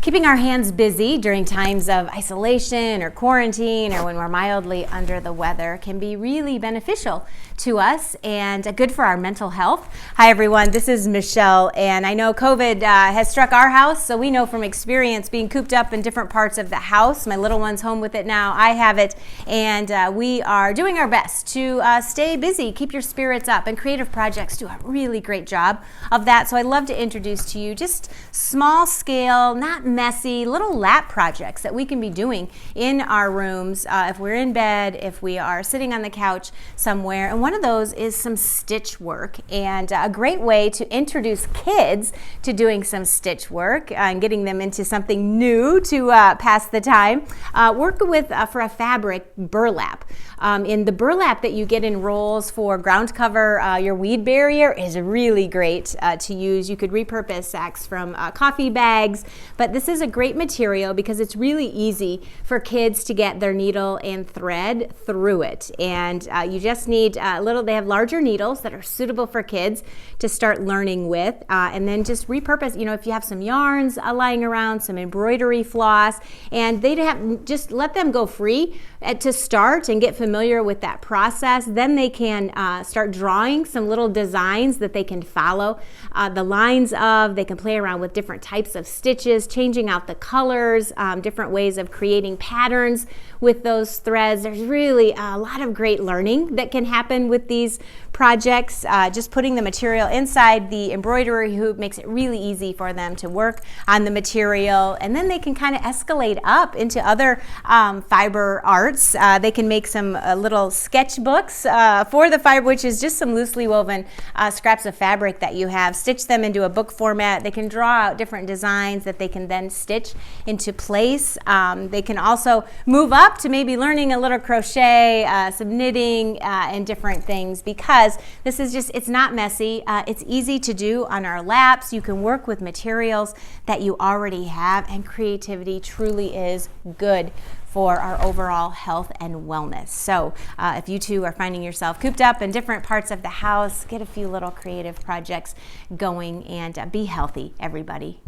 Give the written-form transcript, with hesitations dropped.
Keeping our hands busy during times of isolation or quarantine or when we're mildly under the weather can be really beneficial to us and good for our mental health. Hi everyone, this is Michelle, and I know COVID has struck our house, so we know from experience being cooped up in different parts of the house. My little one's home with it now, I have it, and we are doing our best to stay busy, keep your spirits up, and creative projects do a really great job of that. So I'd love to introduce to you just small scale, not messy, little lap projects that we can be doing in our rooms if we're in bed, if we are sitting on the couch somewhere. And one of those is some stitch work, and a great way to introduce kids to doing some stitch work and getting them into something new to pass the time. Work with, for a fabric, burlap. In the burlap that you get in rolls for ground cover, your weed barrier is really great to use. You could repurpose sacks from coffee bags, but this is a great material because it's really easy for kids to get their needle and thread through it. And you just need they have larger needles that are suitable for kids to start learning with, and then just repurpose, if you have some yarns lying around, some embroidery floss, and just let them go free to start and get familiar with that process. Then they can start drawing some little designs that they can follow the lines of. They can play around with different types of stitches, changing out the colors, different ways of creating patterns with those threads. There's really a lot of great learning that can happen with these projects. Just putting the material inside the embroidery hoop makes it really easy for them to work on the material, and then they can kind of escalate up into other fiber arts. They can make some little sketchbooks for the fiber, which is just some loosely woven scraps of fabric that you have. Stitch them into a book format. They can draw out different designs that they can then stitch into place. They can also move up to maybe learning a little crochet, some knitting, and different things, because this is just, it's not messy. It's easy to do on our laps. You can work with materials that you already have, and creativity truly is good for our overall health and wellness. So if you too are finding yourself cooped up in different parts of the house, get a few little creative projects going and be healthy, everybody.